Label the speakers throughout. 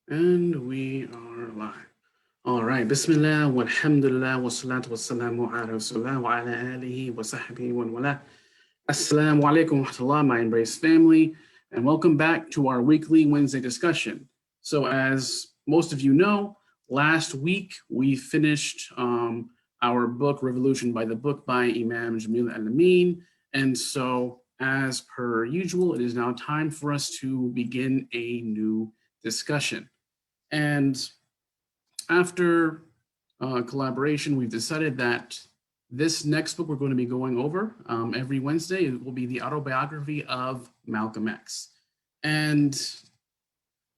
Speaker 1: And we are live. All right. Bismillah, walhamdulillah, wassalatu wassalamu ala rasulullah wa ala alihi wa sahbihi wa wala. Assalamu alaikum wa rahmatullah, my embraced family, and welcome back to our weekly Wednesday discussion. So, as most of you know, last week we finished our book, Revolution by the Book by Imam Jamil al-Amin. And so, as per usual, it is now time for us to begin a new discussion. And after collaboration, we've decided that this next book we're going to be going over every Wednesday, it will be the autobiography of Malcolm X. And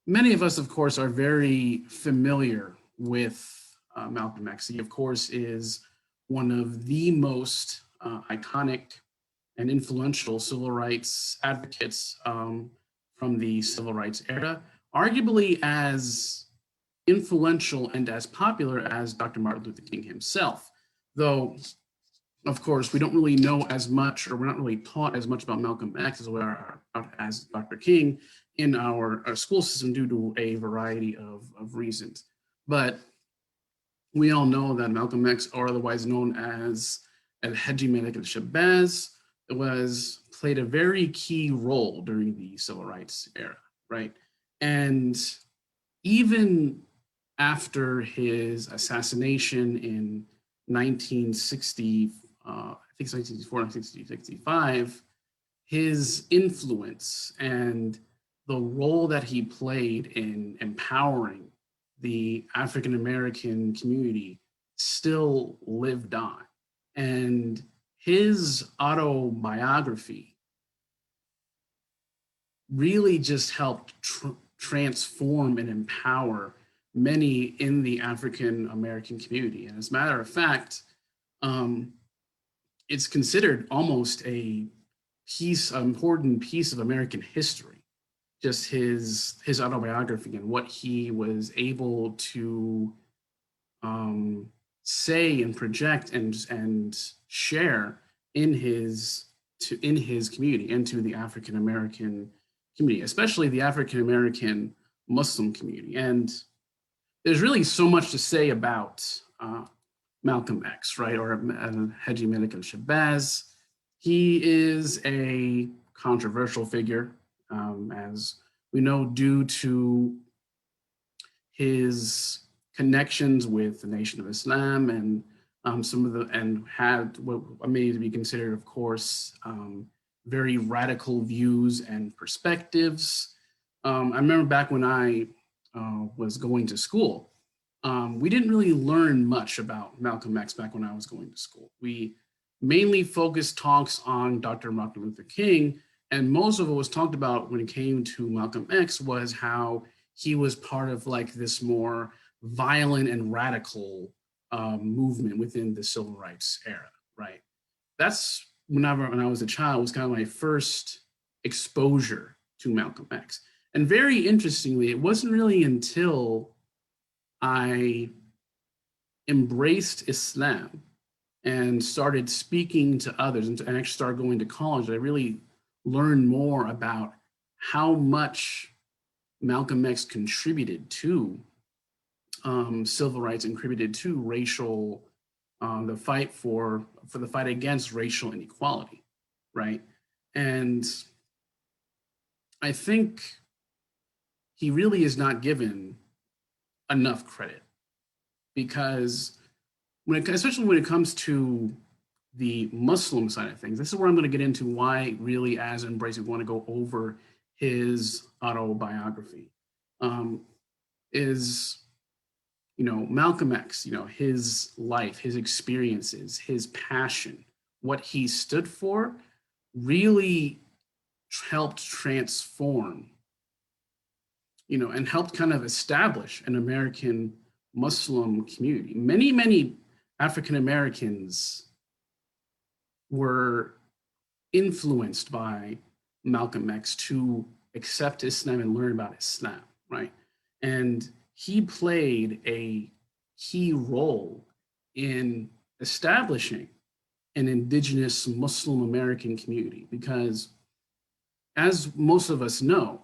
Speaker 1: many of us, of course, are very familiar with Malcolm X. He, of course, is one of the most iconic and influential civil rights advocates from the civil rights era, arguably as influential and as popular as Dr. Martin Luther King himself. Though, of course, we don't really know as much, or we're not really taught as much about Malcolm X as we are as Dr. King in our school system due to a variety of reasons. But we all know that Malcolm X, or otherwise known as Al-Haji Malik al-Shabazz, played a very key role during the civil rights era, right? And even after his assassination in 1960, I think it's 1964, 1965, his influence and the role that he played in empowering the African American community still lived on. And his autobiography really just helped transform and empower many in the African American community. And as a matter of fact, it's considered almost an important piece of American history, just his autobiography and what he was able to say and project and share in his community and to the African American community, especially the African American Muslim community. And there's really so much to say about Malcolm X, right, or Haji Malik al-Shabazz. He is a controversial figure, as we know, due to his connections with the Nation of Islam and had what may be considered, of course, very radical views and perspectives. I remember back when I was going to school, we didn't really learn much about Malcolm X back when I was going to school. We mainly focused talks on Dr. Martin Luther King, and most of what was talked about when it came to Malcolm X was how he was part of like this more violent and radical movement within the civil rights era, right? That's when I was a child, was kind of my first exposure to Malcolm X. And very interestingly, it wasn't really until I embraced Islam and started speaking to others and actually started going to college that I really learned more about how much Malcolm X contributed to civil rights and contributed to racial, the fight for the fight against racial inequality, right? And I think he really is not given enough credit because especially when it comes to the Muslim side of things, this is where I'm going to get into why really as Embrace we want to go over his autobiography. Is Malcolm X, his life, his experiences, his passion, what he stood for really helped transform, and helped kind of establish an American Muslim community. Many, many African Americans were influenced by Malcolm X to accept Islam and learn about Islam, right? And he played a key role in establishing an indigenous Muslim American community because, as most of us know,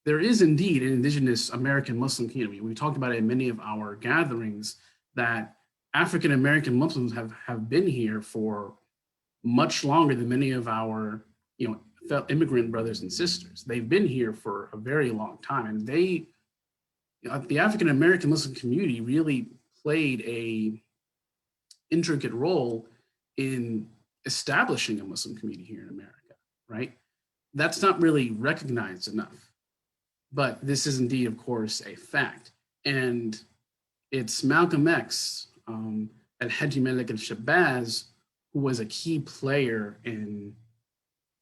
Speaker 1: there is indeed an indigenous American Muslim community. We talked about it in many of our gatherings that African American Muslims have been here for much longer than many of our, immigrant brothers and sisters. They've been here for a very long time, and the African American Muslim community really played a intricate role in establishing a Muslim community here in America, right? That's not really recognized enough, but this is indeed, of course, a fact. And it's Malcolm X, Al-Haji Malik al-Shabazz, who was a key player in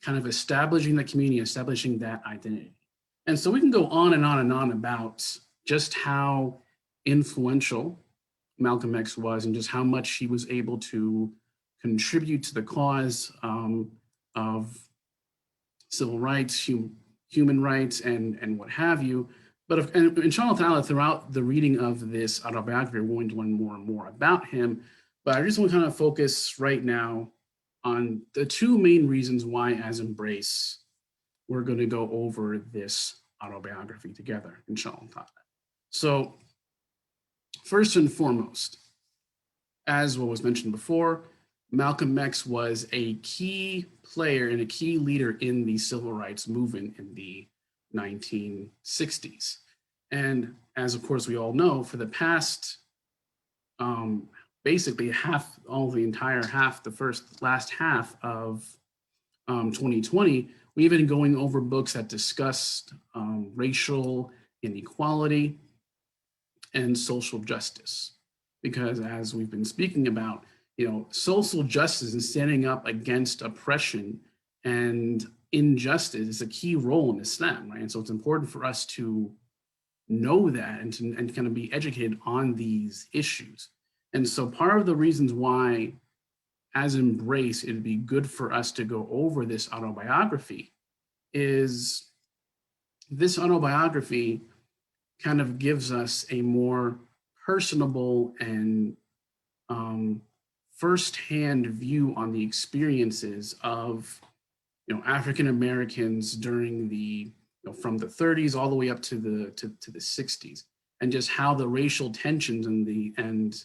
Speaker 1: kind of establishing the community, establishing that identity. And so we can go on and on and on about just how influential Malcolm X was and just how much he was able to contribute to the cause of civil rights, human rights, and what have you. But inshallah ta'ala, throughout the reading of this autobiography, we're going to learn more and more about him. But I just want to kind of focus right now on the two main reasons why, as Embrace, we're going to go over this autobiography together, inshallah ta'ala. So, first and foremost, as what was mentioned before, Malcolm X was a key player and a key leader in the civil rights movement in the 1960s. And as, of course, we all know, for the past basically last half of 2020, we've been going over books that discussed racial inequality and social justice. Because as we've been speaking about, social justice and standing up against oppression and injustice is a key role in Islam, right? And so it's important for us to know that and kind of be educated on these issues. And so part of the reasons why, as Embrace, it'd be good for us to go over this autobiography is this autobiography kind of gives us a more personable and firsthand view on the experiences of African Americans during the from the 30s all the way up to the 60s, and just how the racial tensions and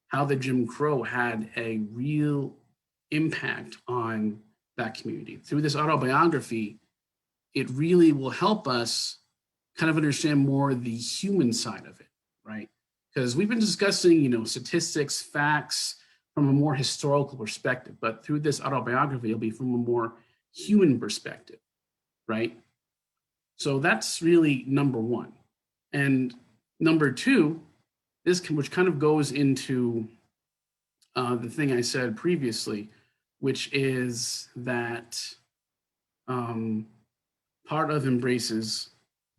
Speaker 1: how the Jim Crow had a real impact on that community. Through this autobiography, it really will help us kind of understand more the human side of it, right? Because we've been discussing, statistics, facts from a more historical perspective, but through this autobiography, it'll be from a more human perspective, right? So that's really number one. And number two, which kind of goes into the thing I said previously, which is that part of Embrace's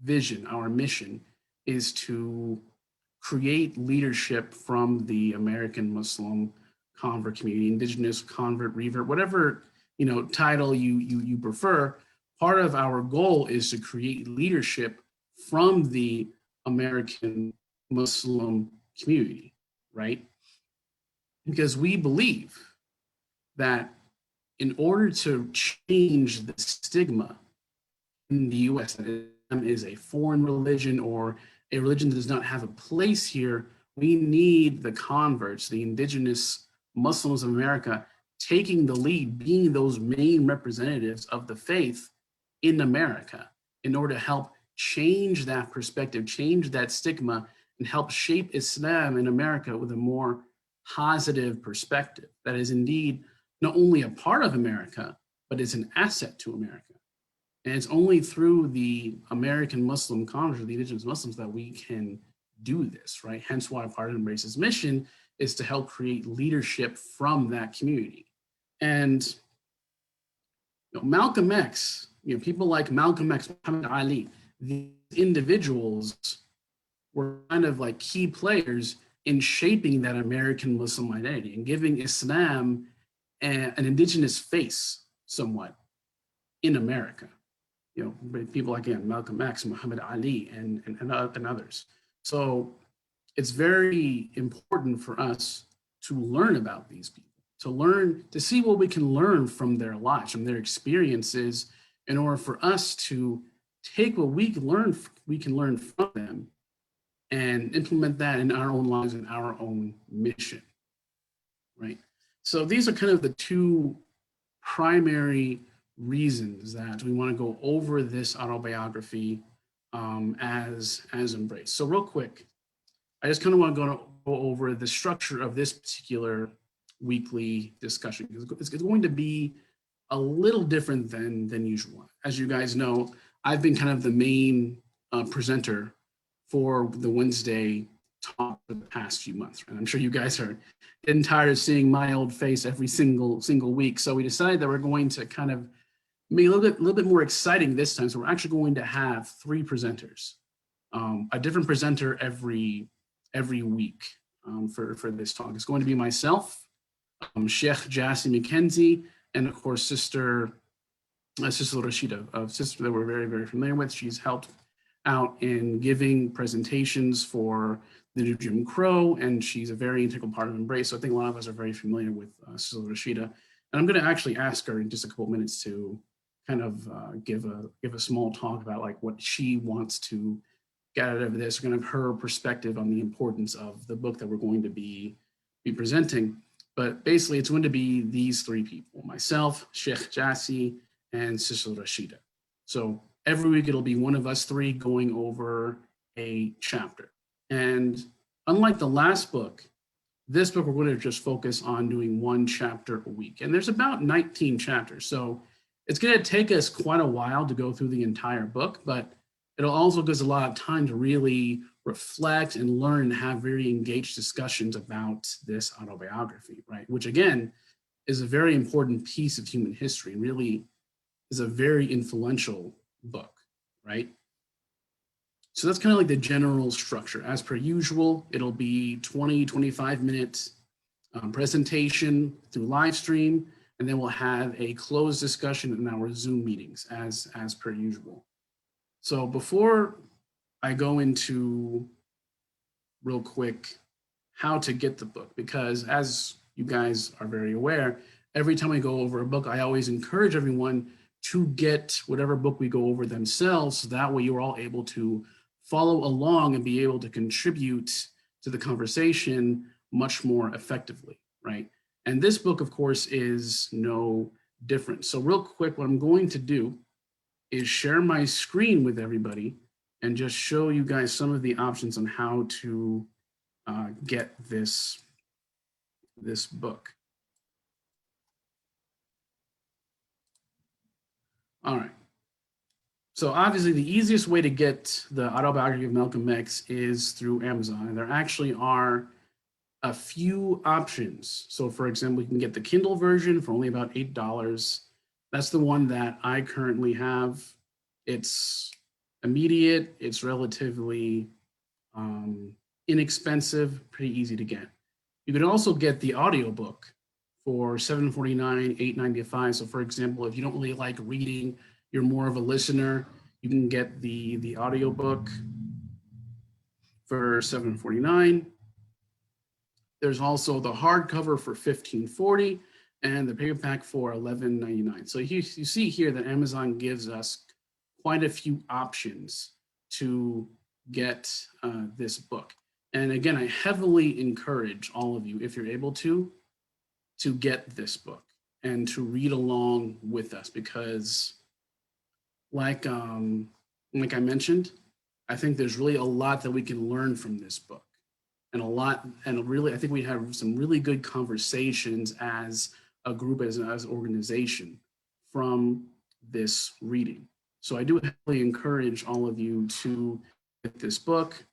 Speaker 1: vision, our mission, is to create leadership from the American Muslim convert community, indigenous convert, revert, whatever title you prefer. Part of our goal is to create leadership from the American Muslim community, right? Because we believe that in order to change the stigma in the US that Islam is a foreign religion or a religion that does not have a place here, we need the converts, the indigenous Muslims of America, taking the lead, being those main representatives of the faith in America in order to help change that perspective, change that stigma, and help shape Islam in America with a more positive perspective that is indeed not only a part of America, but is an asset to America. And it's only through the American Muslim converts, the indigenous Muslims, that we can do this, right? Hence why part of Embrace's mission is to help create leadership from that community. And Malcolm X, people like Malcolm X, Muhammad Ali, these individuals were kind of like key players in shaping that American Muslim identity and giving Islam an indigenous face somewhat in America. People like, again, Malcolm X, Muhammad Ali, and others. So it's very important for us to learn about these people, to see what we can learn from their lives, from their experiences, in order for us to take what we can learn from them and implement that in our own lives and our own mission, right? So these are kind of the two primary reasons that we want to go over this autobiography as Embrace. So real quick, I just kind of want to go over the structure of this particular weekly discussion. It's going to be a little different than usual. As you guys know, I've been kind of the main presenter for the Wednesday talk for the past few months. And I'm sure you guys are getting tired of seeing my old face every single week. So we decided that we're going to kind of make it a little bit more exciting this time. So we're actually going to have 3 presenters, a different presenter every week for this talk. It's going to be myself, Sheikh Jassy McKenzie, and of course Sister Rashida, a sister that we're very, very familiar with. She's helped out in giving presentations for the new Jim Crow, and she's a very integral part of Embrace. So I think a lot of us are very familiar with Sister Rashida. And I'm going to actually ask her in just a couple of minutes to kind of give a small talk about like what she wants to get out of this, kind of her perspective on the importance of the book that we're going to be presenting. But basically, it's going to be these 3 people: myself, Sheikh Jassy, and Sister Rashida. So every week it'll be one of us 3 going over a chapter. And unlike the last book, this book we're going to just focus on doing 1 chapter a week. And there's about 19 chapters. So it's going to take us quite a while to go through the entire book, but it'll also give us a lot of time to really reflect and learn and have very engaged discussions about this autobiography, right? Which again, is a very important piece of human history and really is a very influential book, right? So that's kind of like the general structure. As per usual, it'll be 20-25 minutes presentation through live stream, and then we'll have a closed discussion in our Zoom meetings as per usual. So before I go into real quick how to get the book, because as you guys are very aware, every time I go over a book, I always encourage everyone to get whatever book we go over themselves. So that way you're all able to follow along and be able to contribute to the conversation much more effectively, right? And this book, of course, is no different. So real quick, what I'm going to do is share my screen with everybody and just show you guys some of the options on how to get this book. All right. So obviously the easiest way to get the Autobiography of Malcolm X is through Amazon. And there actually are a few options. So for example, you can get the Kindle version for only about $8. That's the one that I currently have. It's immediate, it's relatively inexpensive, pretty easy to get. You can also get the audiobook for $7.49, $8.95. So for example, if you don't really like reading, you're more of a listener, you can get the audiobook for $7.49. There's also the hardcover for $15.40 and the paperback for $11.99. So you see here that Amazon gives us quite a few options to get this book. And again, I heavily encourage all of you, if you're able to get this book and to read along with us, because like I mentioned, I think there's really a lot that we can learn from this book, and really, I think we have some really good conversations as a group, as an organization from this reading. So I do heavily encourage all of you to get this book.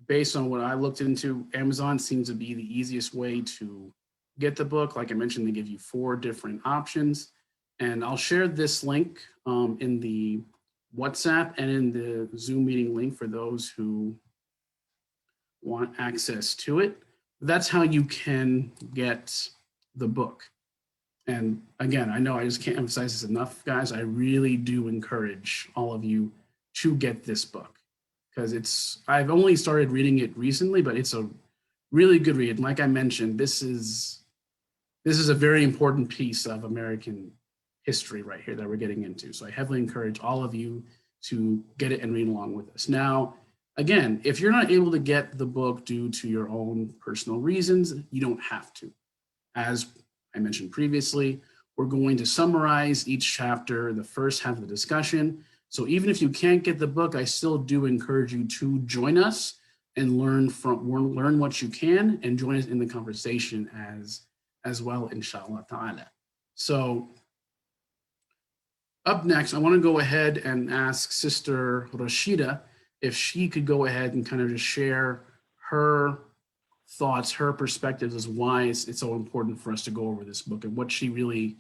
Speaker 1: Based on what I looked into, Amazon seems to be the easiest way to get the book. Like I mentioned, they give you 4 different options. And I'll share this link in the WhatsApp and in the Zoom meeting link for those who want access to it. That's how you can get the book. And again, I know I just can't emphasize this enough, guys. I really do encourage all of you to get this book, because I've only started reading it recently, but it's a really good read. And like I mentioned, this is a very important piece of American history right here that we're getting into. So I heavily encourage all of you to get it and read along with us. Now, again, if you're not able to get the book due to your own personal reasons, you don't have to. As I mentioned previously, we're going to summarize each chapter, the first half of the discussion. So even if you can't get the book, I still do encourage you to join us and learn what you can and join us in the conversation as well, inshallah ta'ala. So up next, I want to go ahead and ask Sister Rashida if she could go ahead and kind of just share her thoughts, her perspectives as why it's so important for us to go over this book and what she really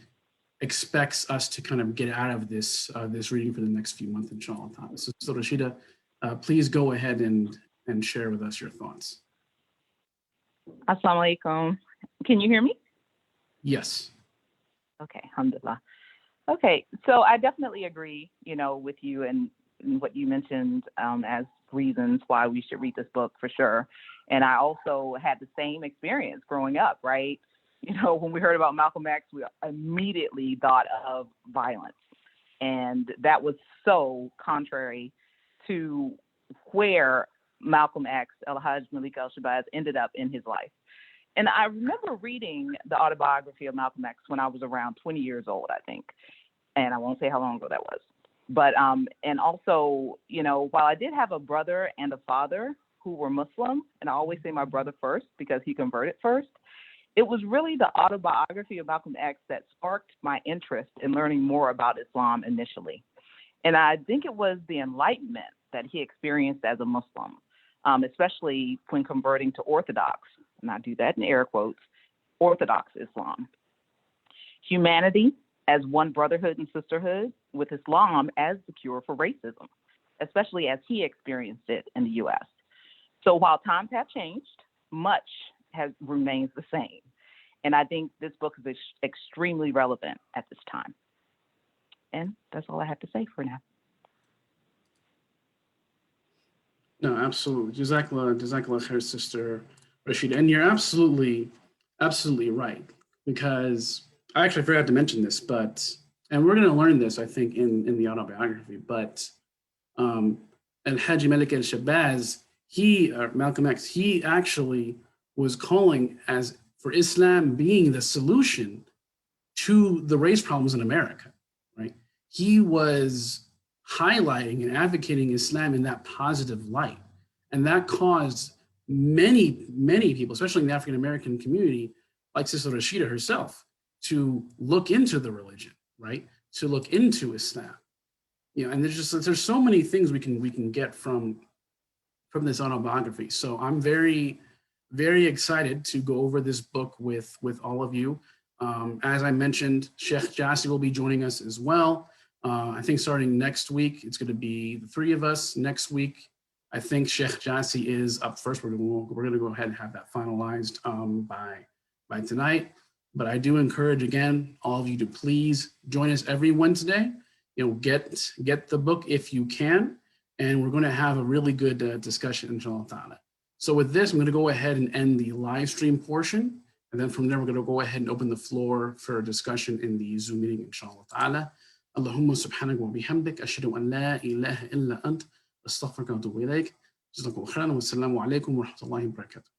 Speaker 1: expects us to kind of get out of this this reading for the next few months, inshallah. So Rashida, please go ahead and share with us your thoughts.
Speaker 2: Assalamu alaikum. Can you hear me?
Speaker 1: Yes.
Speaker 2: Okay, alhamdulillah. Okay, so I definitely agree, with you and what you mentioned as reasons why we should read this book for sure. And I also had the same experience growing up, right? When we heard about Malcolm X, we immediately thought of violence. And that was so contrary to where Malcolm X, El-Hajj Malik al-Shabazz, ended up in his life. And I remember reading the autobiography of Malcolm X when I was around 20 years old, I think. And I won't say how long ago that was. But, and also, while I did have a brother and a father who were Muslim, and I always say my brother first because he converted first, it was really the autobiography of Malcolm X that sparked my interest in learning more about Islam initially. And I think it was the enlightenment that he experienced as a Muslim, especially when converting to Orthodox, and I do that in air quotes, Orthodox Islam. Humanity as one brotherhood and sisterhood, with Islam as the cure for racism, especially as he experienced it in the U.S. So while times have changed, much remains the same. And I think this book is extremely relevant at this time. And that's all I have to say for now.
Speaker 1: No, absolutely. Jazakallah khair, Sister Rashida. And you're absolutely right. Because I actually forgot to mention this, and we're going to learn this, I think, in the autobiography, but Al-Hajj Malik al-Shabazz, Malcolm X, he actually was calling for Islam being the solution to the race problems in America, right? He was highlighting and advocating Islam in that positive light. And that caused many, many people, especially in the African-American community, like Sister Rashida herself, to look into the religion, right? To look into Islam. And there's so many things we can get from this autobiography. So I'm very, very excited to go over this book with all of you. As I mentioned, Sheikh Jassi will be joining us as well. I think starting next week, it's going to be the three of us. Next week, I think Sheikh Jassi is up first. We're going to go ahead and have that finalized by tonight. But I do encourage, again, all of you to please join us every Wednesday. Get the book if you can. And we're going to have a really good discussion, inshallah ta'ala. So with this, I'm going to go ahead and end the live stream portion. And then from there, we're going to go ahead and open the floor for discussion in the Zoom meeting, inshallah ta'ala. Allahumma subhanahu wa bihamdik, ashhadu an la ilaha illa ant, astaghfiruka wa atubu ilayk. Jazakallahu khairan wa assalamu alaikum wa rahmatullahi wa barakatuh.